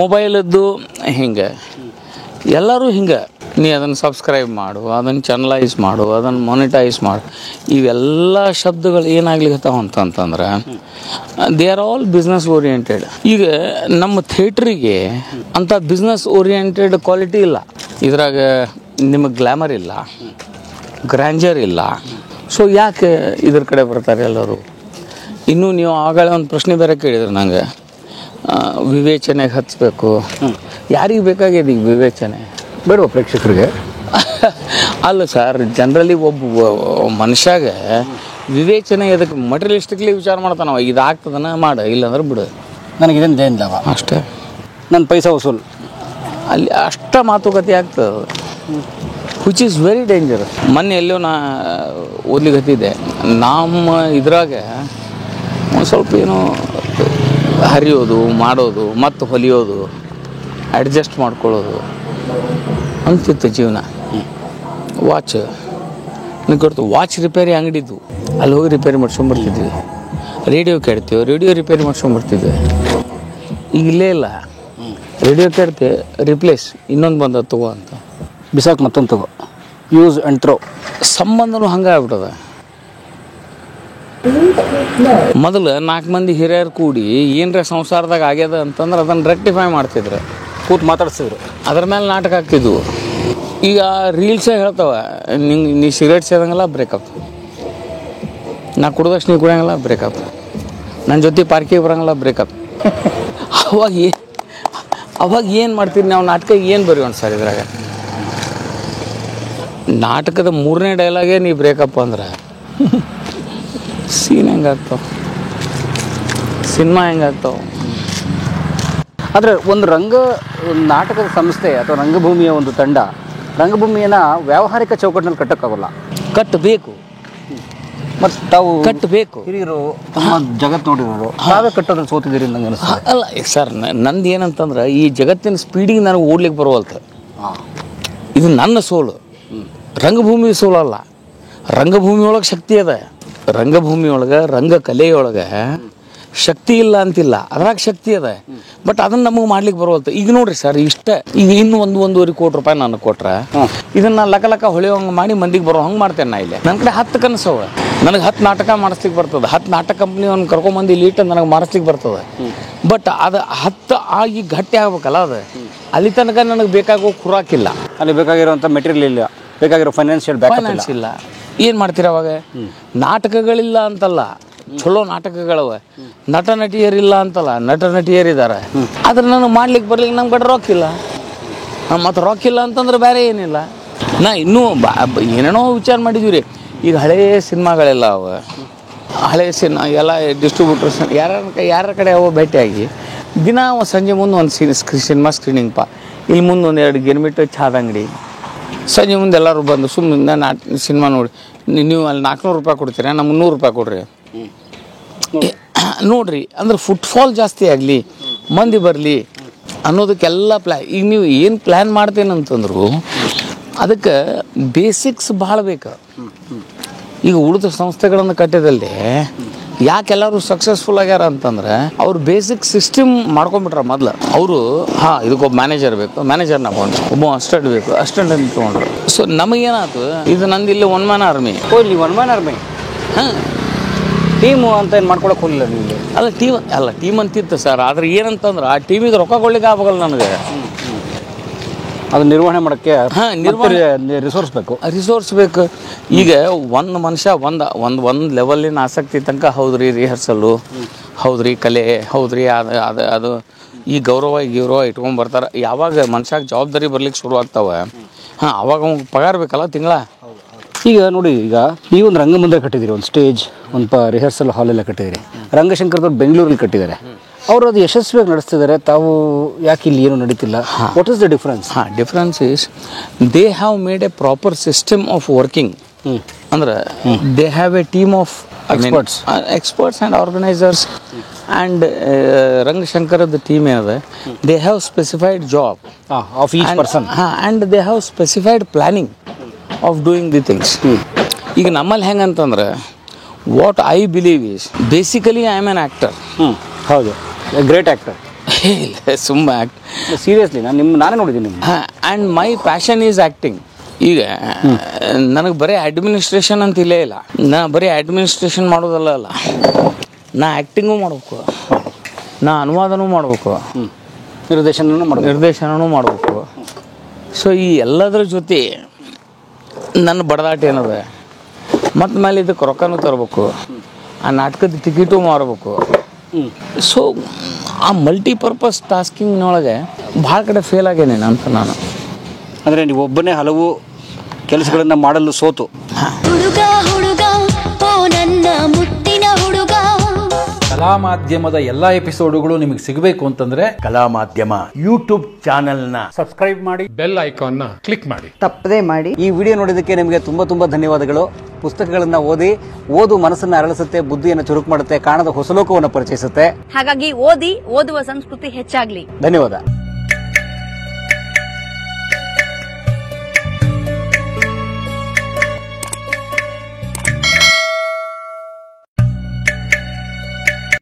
ಮೊಬೈಲದ್ದು ಹಿಂಗೆ ಎಲ್ಲರೂ ಹಿಂಗೆ. ನೀ ಅದನ್ನು ಸಬ್ಸ್ಕ್ರೈಬ್ ಮಾಡು, ಅದನ್ನು ಚಾನಲೈಸ್ ಮಾಡು, ಅದನ್ನು ಮಾನಿಟೈಸ್ ಮಾಡು. ಇವೆಲ್ಲ ಶಬ್ದಗಳು ಏನಾಗ್ಲಿಕ್ಕತ್ತಾವ ಅಂತಂದ್ರೆ they are all business oriented. ಈಗ ನಮ್ಮ ಥಿಯೇಟ್ರಿಗೆ ಅಂಥ ಬಿಸ್ನೆಸ್ ಓರಿಯೆಂಟೆಡ್ ಕ್ವಾಲಿಟಿ ಇಲ್ಲ. ಇದ್ರಾಗ ನಿಮಗೆ ಗ್ಲ್ಯಾಮರ್ ಇಲ್ಲ, ಗ್ರ್ಯಾಂಜರ್ ಇಲ್ಲ. ಸೊ ಯಾಕೆ ಇದ್ರ ಕಡೆ ಬರ್ತಾರೆ ಎಲ್ಲರೂ? ಇನ್ನೂ ನೀವು ಆಗಳೇ ಒಂದು ಪ್ರಶ್ನೆ ಬೇರೆ ಕೇಳಿದ್ರು ನಂಗೆ, ವಿವೇಚನೆಗೆ ಹಚ್ಚಬೇಕು. ಯಾರಿಗೆ ಬೇಕಾಗಿದೆ ಈಗ ವಿವೇಚನೆ? ಬೇಡವಾ ಪ್ರೇಕ್ಷಕರಿಗೆ? ಅಲ್ಲ ಸರ್, ಜನರಲಿ ಒಬ್ಬ ಮನುಷ್ಯಾಗ ವಿವೇಚನೆ ಇದಕ್ಕೆ ಮಟೀರಿಯಲಿಸ್ಟಿಕ್ಲಿ ವಿಚಾರ ಮಾಡ್ತಾನವ. ಇದಾಗ್ತದನ ಮಾಡು, ಇಲ್ಲಾಂದ್ರೆ ಬಿಡು, ನನಗಿದೇನು ಜೈನ್ಲವ ಅಷ್ಟೇ, ನನ್ನ ಪೈಸಾ ವಸೂಲ್. ಅಲ್ಲಿ ಅಷ್ಟ ಮಾತುಕತೆ ಆಗ್ತದೆ, ವಿಚ್ ಈಸ್ ವೆರಿ ಡೇಂಜರಸ್. ಮೊನ್ನೆ ಎಲ್ಲೋ ನಾ ಓದ್ಲಿಕ್ಕೆ ನಮ್ಮ ಇದ್ರಾಗ ಒಂದು ಸ್ವಲ್ಪ ಏನೋ ಹರಿಯೋದು, ಮಾಡೋದು, ಮತ್ತು ಹೊಲಿಯೋದು, ಅಡ್ಜಸ್ಟ್ ಮಾಡ್ಕೊಳ್ಳೋದು ಅಂತಿತ್ತು ಜೀವನ. ವಾಚ್ ನನಗೆ ಗೊತ್ತು, ವಾಚ್ ರಿಪೇರಿ ಅಂಗಡಿದ್ದು, ಅಲ್ಲಿ ಹೋಗಿ ರಿಪೇರಿ ಮಾಡ್ಸ್ಕೊಂಬರ್ತಿದ್ವಿ. ರೇಡಿಯೋ ಕೇಳ್ತೀವಿ, ರೇಡಿಯೋ ರಿಪೇರಿ ಮಾಡ್ಸ್ಕೊಂಬರ್ತಿದ್ವಿ. ಈಗ ಇಲ್ಲೇ ಇಲ್ಲ, ರೇಡಿಯೋ ಕೇಳ್ತೀವಿ, ರಿಪ್ಲೇಸ್ ಇನ್ನೊಂದು ಬಂದ ತಗೋ ಅಂತ, ಬಿಸಾಕ್ ಮತ್ತೊಂದು ತಗೋ, ಯೂಸ್ ಆ್ಯಂಡ್ ಥ್ರೋ. ಸಂಬಂಧನೂ ಹಂಗೆ ಆಗ್ಬಿಟ್ಟದ. ಮೊದಲು 4 ಮಂದಿ ಹಿರಿಯರು ಕೂಡಿ ಏನರ ಸಂಸಾರದಾಗ ಆಗ್ಯದ ಅಂತಂದ್ರೆ ಅದನ್ನು ರೆಕ್ಟಿಫೈ ಮಾಡ್ತಿದ್ರು, ಕೂತು ಮಾತಾಡ್ಸಿದ್ರು, ಅದ್ರ ಮೇಲೆ ನಾಟಕ ಆಗ್ತಿದ್ವು. ಈಗ ರೀಲ್ಸೇ ಹೇಳ್ತಾವ ನೀ ಸಿಗರೇಟ್ ಸೇದಂಗಲ್ಲ ಬ್ರೇಕಪ್, ನಾ ಕುಡ್ದಷ್ಟು ನೀ ಕುಡಿಯಂಗಿಲ್ಲ ಬ್ರೇಕಪ್, ನನ್ನ ಜೊತೆ ಪಾರ್ಕಿಗೆ ಬರೋಂಗಿಲ್ಲ ಬ್ರೇಕಪ್. ಅವಾಗ ಏನು ಮಾಡ್ತೀರಿ ನಾವು? ನಾಟಕ ಏನು ಬರೆಯೋಣ ಸರ್ ಇದ್ರಾಗ? ನಾಟಕದ 3ನೇ ಡೈಲಾಗೇ ನೀ ಬ್ರೇಕಪ್ ಅಂದ್ರೆ ಸೀನ್ ಹೆಂಗಾಗ್ತಾವ, ಸಿನಿಮಾ ಹೆಂಗಾಗ್ತಾವ? ಆದರೆ ಒಂದು ನಾಟಕದ ಸಂಸ್ಥೆ ಅಥವಾ ರಂಗಭೂಮಿಯ ಒಂದು ತಂಡ ರಂಗಭೂಮಿಯನ್ನು ವ್ಯಾವಹಾರಿಕ ಚೌಕಟ್ಟಿನಲ್ಲಿ ಕಟ್ಟೋಕ್ಕಾಗಲ್ಲ, ಕಟ್ಟಬೇಕು. ಮತ್ತು ತಾವು ಕಟ್ಟಬೇಕು. ಹಿರಿಯರು ಜಗತ್ತು ನೋಡಿರೋರು ತಾವೇ ಕಟ್ಟೋದ್ರಲ್ಲಿ ಸೋತಿದ್ದೀರಿ ನಂಗೆ ಅನಿಸ್ತದೆ. ಅಲ್ಲ ಸರ್, ನಂದು ಏನಂತಂದ್ರೆ ಈ ಜಗತ್ತಿನ ಸ್ಪೀಡಿಗೆ ನನಗೆ ಓಡ್ಲಿಕ್ಕೆ ಬರುವಲ್ತು. ಇದು ನನ್ನ ಸೋಲು, ರಂಗಭೂಮಿ ಸೋಲಲ್ಲ. ರಂಗಭೂಮಿ ಒಳಗೆ ಶಕ್ತಿ ಅದ, ರಂಗಭೂಮಿ ಒಳಗೆ ರಂಗಕಲೆಯೊಳಗೆ ಶಕ್ತಿ ಇಲ್ಲ ಅಂತಿಲ್ಲ, ಅದ್ರಾಗ ಶಕ್ತಿ ಅದ. ಬಟ್ ಅದನ್ನ ನಮಗೆ ಮಾಡ್ಲಿಕ್ಕೆ ಬರುವಲ್ತು. ಈಗ ನೋಡ್ರಿ ಸರ್, ಇಷ್ಟ ಈಗ ಇನ್ನು 1-1.5 ಕೋಟಿ ರೂಪಾಯಿ ನನಗೆ ಕೊಟ್ರೆ ಇದನ್ನ ಲಕ ಹೊಳೆಯೋಂಗೆ ಮಾಡಿ ಮಂದಿಗೆ ಬರೋ ಹಂಗೆ ಮಾಡ್ತೇನೆ. ನಾ ಇಲ್ಲಿ ನನ್ನ ಕಡೆ 10 ಕನಸವ, ನನಗೆ 10 ನಾಟಕ ಮಾಡಿಸ್ಲಿಕ್ಕೆ ಬರ್ತದೆ, 10 ನಾಟಕ ಕಂಪ್ನಿ ಅವ್ನು ಕರ್ಕೊಂಬಂದು ಇಲ್ಲಿ ಇಟ್ಟು ನನಗೆ ಮಾಡಿಸ್ಲಿಕ್ಕೆ ಬರ್ತದೆ. ಬಟ್ ಅದು 10 ಆಗಿ ಗಟ್ಟಿ ಆಗ್ಬೇಕಲ್ಲ, ಅದು ಅಲ್ಲಿ ತನಕ ನನಗೆ ಬೇಕಾಗೋ ಖುರಾಕಿಲ್ಲ, ಅಲ್ಲಿ ಬೇಕಾಗಿರುವಂಥ ಮೆಟೀರಿಯಲ್ ಇಲ್ಲ, ಬೇಕಾಗಿರೋ ಫೈನಾನ್ಷಿಯಲ್ ಫೈನಾನ್ಸ್ ಇಲ್ಲ. ಏನು ಮಾಡ್ತೀರ ಅವಾಗ? ನಾಟಕಗಳಿಲ್ಲ ಅಂತಲ್ಲ, ಚಲೋ ನಾಟಕಗಳವ, ನಟ ನಟಿಯರಿಲ್ಲ ಅಂತಲ್ಲ, ನಟ ನಟಿಯರಿದ್ದಾರೆ. ಆದ್ರೆ ನನಗೆ ಮಾಡ್ಲಿಕ್ಕೆ ಬರ್ಲಿಕ್ಕೆ ನಮ್ಮ ಕಡೆ ರೊಕ್ಕ ಇಲ್ಲ. ಮತ್ತು ರೊಕ್ಕ ಇಲ್ಲ ಅಂತಂದ್ರೆ ಬೇರೆ ಏನಿಲ್ಲ. ನಾ ಇನ್ನೂ ಏನೇನೋ ವಿಚಾರ ಮಾಡಿದ್ವಿ ರೀ. ಈಗ ಹಳೆಯ ಸಿನಿಮಾಗಳೆಲ್ಲ ಅವ, ಹಳೆಯ ಸಿನಿಮಾ ಎಲ್ಲ ಡಿಸ್ಟ್ರಿಬ್ಯೂಟರ್ಸ್ ಯಾರ ಕಡೆ ಅವ ಭೇಟಿಯಾಗಿ ದಿನ ಸಂಜೆ ಮುಂದೆ ಒಂದು ಸಿನಿಮಾ ಸ್ಕ್ರೀನಿಂಗ್ಪ, ಇಲ್ಲಿ ಮುಂದೆ 1-2 ಗಿರ್ಮಿಟ್ ಚಾದ ಅಂಗಡಿ, ಸಂಜೆ ಮುಂದೆ ಎಲ್ಲರೂ ಬಂದು ಸುಮ್ಮನೆ ಸಿನಿಮಾ ನೋಡಿ ನೀವು ಅಲ್ಲಿ 400 ರೂಪಾಯಿ ಕೊಡ್ತೀರಾ, ನಮ್ಮ 300 ರೂಪಾಯಿ ಕೊಡ್ರಿ ನೋಡ್ರಿ. ಅಂದ್ರೆ ಫುಟ್ಫಾಲ್ ಜಾಸ್ತಿ ಆಗಲಿ, ಮಂದಿ ಬರಲಿ ಅನ್ನೋದಕ್ಕೆಲ್ಲ ಈಗ ನೀವು ಏನು ಪ್ಲ್ಯಾನ್ ಮಾಡ್ತೇನಂತಂದ್ರು ಅದಕ್ಕೆ ಬೇಸಿಕ್ಸ್ ಭಾಳ ಬೇಕು. ಈಗ ಉಳಿದ ಸಂಸ್ಥೆಗಳನ್ನು ಕಟ್ಟಿದಲ್ಲಿ ಯಾಕೆಲ್ಲರೂ ಸಕ್ಸಸ್ಫುಲ್ ಆಗ್ಯಾರ ಅಂತಂದ್ರೆ ಅವ್ರು ಬೇಸಿಕ್ ಸಿಸ್ಟಮ್ ಮಾಡ್ಕೊಂಡ್ಬಿಟ್ರ ಮೊದ್ಲು. ಅವರು ಇದಕ್ಕೊಬ್ಬ ಮ್ಯಾನೇಜರ್ ಬೇಕು, ಮ್ಯಾನೇಜರ್ನ ತಗೊಂಡ್ರು, ಒಬ್ಬ ಅಸ್ಟೆಂಟ್ ಬೇಕು, ಅಸ್ಟೆಂಟ್ ಅಂತ ತೊಗೊಂಡ್ರು. ಸೊ ನಮಗೇನಾಯ್ತು, ಇದು ನಂದು ಇಲ್ಲಿ 1 ಮ್ಯಾನ್ ಆರ್ಮಿ. ನೀವು 1 ಮ್ಯಾನ್ ಆರ್ಮಿ ಟೀಮು ಅಂತ ಏನು ಮಾಡ್ಕೊಳಕ್ಕೆ ಹೋಗಲಿಲ್ಲ ನಿಮಗೆ? ಅಲ್ಲ ಟೀಮ್ ಅಂತಿತ್ತು ಸರ್. ಆದ್ರೆ ಏನಂತಂದ್ರೆ ಆ ಟೀಮಿಗೆ ರೊಕ್ಕ ಕೊಡ್ಲಿಕ್ಕೆ ಆಗಲ್ಲ ನನಗೆ. ಅದು ನಿರ್ವಹಣೆ ಮಾಡೋಕ್ಕೆ ರಿಸೋರ್ಸ್ ಬೇಕು. ಈಗ ಒಂದು ಮನುಷ್ಯ ಒಂದು ಲೆವೆಲ್ಲಿನ ಆಸಕ್ತಿ ತನಕ ಹೌದ್ರಿ ರಿಹರ್ಸಲ್ಲು, ಹೌದ್ರಿ ಕಲೆ, ಹೌದ್ರಿ ಅದು ಈ ಗೌರವ ಇಟ್ಕೊಂಡು ಬರ್ತಾರೆ. ಯಾವಾಗ ಮನುಷ್ಯಾಗ ಜವಾಬ್ದಾರಿ ಬರ್ಲಿಕ್ಕೆ ಶುರು ಆಗ್ತಾವೆ ಅವಾಗ ಅವ್ನಿಗೆ ಪಗಾರ ಬೇಕಲ್ಲ ತಿಂಗಳ. ಈಗ ನೋಡಿ, ಈಗ ನೀವೊಂದು ರಂಗಮಂದಿರ ಕಟ್ಟಿದ್ದೀರಿ, ಒಂದು ಸ್ಟೇಜ್, ಒಂದು ರಿಹರ್ಸಲ್ ಹಾಲ್ ಎಲ್ಲ ಕಟ್ಟಿದ್ದೀರಿ. ರಂಗಶಂಕರದವ್ರು ಬೆಂಗಳೂರಲ್ಲಿ ಕಟ್ಟಿದ್ದಾರೆ, ಅವರು ಅದು ಯಶಸ್ವಿಯಾಗಿ ನಡೆಸ್ತಿದ್ದಾರೆ. ತಾವು ಯಾಕೆ ಇಲ್ಲಿ ಏನು ನಡೀತಿಲ್ಲ? What is the difference? Difference is they have made a proper system of working. ಅಂದ್ರೆ they have a team of experts and organisers. And ರಂಗಶಂಕರದ ಟೀಮ್ ಏನಿದೆ, they have specified job of each person. And they have specified planning of doing the things. ಈಗ ನಮ್ಮಲ್ಲಿ ಹೆಂಗಂತಂದ್ರೆ what I believe is basically I am an actor. ಹೌದು, great actor. ಸುಮ್ಮ seriously ನಾನೇ ನೋಡಿದ್ದೀನಿ. And my passion is acting. ಈಗ ನನಗೆ ಬರೀ ಅಡ್ಮಿನಿಸ್ಟ್ರೇಷನ್ ಅಂತ ಇಲ್ಲೇ ಇಲ್ಲ. ನಾ ಬರೀ ಅಡ್ಮಿನಿಸ್ಟ್ರೇಷನ್ ಮಾಡೋದಲ್ಲ, ನಾ ಆ್ಯಕ್ಟಿಂಗೂ ಮಾಡ್ಬೇಕು, ನಾ ಅನುವಾದನೂ ಮಾಡ್ಬೇಕು, ನಿರ್ದೇಶನೂ ಮಾಡ್ಬೇಕು. ಸೊ ಈ ಎಲ್ಲದರ ಜೊತೆ ನನ್ನ ಬಡದಾಟ ಏನದ, ಮತ್ತು ಮೇಲೆ ಇದಕ್ಕೆ ರೊಕ್ಕನೂ ತರಬೇಕು, ಆ ನಾಟಕದ ಟಿಕೆಟು ಮಾರಬೇಕು. ಸೊ ಆ ಮಲ್ಟಿಪರ್ಪಸ್ ಟಾಸ್ಕಿಂಗ್ನೊಳಗೆ ಭಾಳ ಕಡೆ ಫೇಲ್ ಆಗೇನೆ ಅಂತ ನಾನು. ಅಂದರೆ ನೀವು ಒಬ್ಬನೇ ಹಲವು ಕೆಲಸಗಳನ್ನು ಮಾಡಲು ಸೋತು. ಹುಡುಗ ಹುಡುಗ ಓ ನನ್ನ ಮುತ್ತಿನ ಹುಡುಗ. ಕಲಾ ಮಾಧ್ಯಮದ ಎಲ್ಲಾ ಎಪಿಸೋಡುಗಳು ನಿಮಗೆ ಸಿಗಬೇಕು ಅಂತಂದ್ರೆ ಕಲಾ ಮಾಧ್ಯಮ ಯೂಟ್ಯೂಬ್ ಚಾನೆಲ್ನ ಸಬ್ಸ್ಕ್ರೈಬ್ ಮಾಡಿ, ಬೆಲ್ ಐಕಾನ್ನ ಕ್ಲಿಕ್ ಮಾಡಿ, ತಪ್ಪದೇ ಮಾಡಿ. ಈ ವಿಡಿಯೋ ನೋಡಿದ್ದಕ್ಕೆ ನಿಮಗೆ ತುಂಬ ಧನ್ಯವಾದಗಳು. ಪುಸ್ತಕಗಳನ್ನು ಓದು ಮನಸ್ಸನ್ನು ಅರಳಿಸುತ್ತೆ, ಬುದ್ಧಿಯನ್ನು ಚುರುಕು ಮಾಡುತ್ತೆ, ಕಾಣದ ಹೊಸಲೋಕವನ್ನು ಪರಿಚಯಿಸುತ್ತೆ. ಹಾಗಾಗಿ ಓದುವ ಸಂಸ್ಕೃತಿ ಹೆಚ್ಚಾಗ್ಲಿ. ಧನ್ಯವಾದ.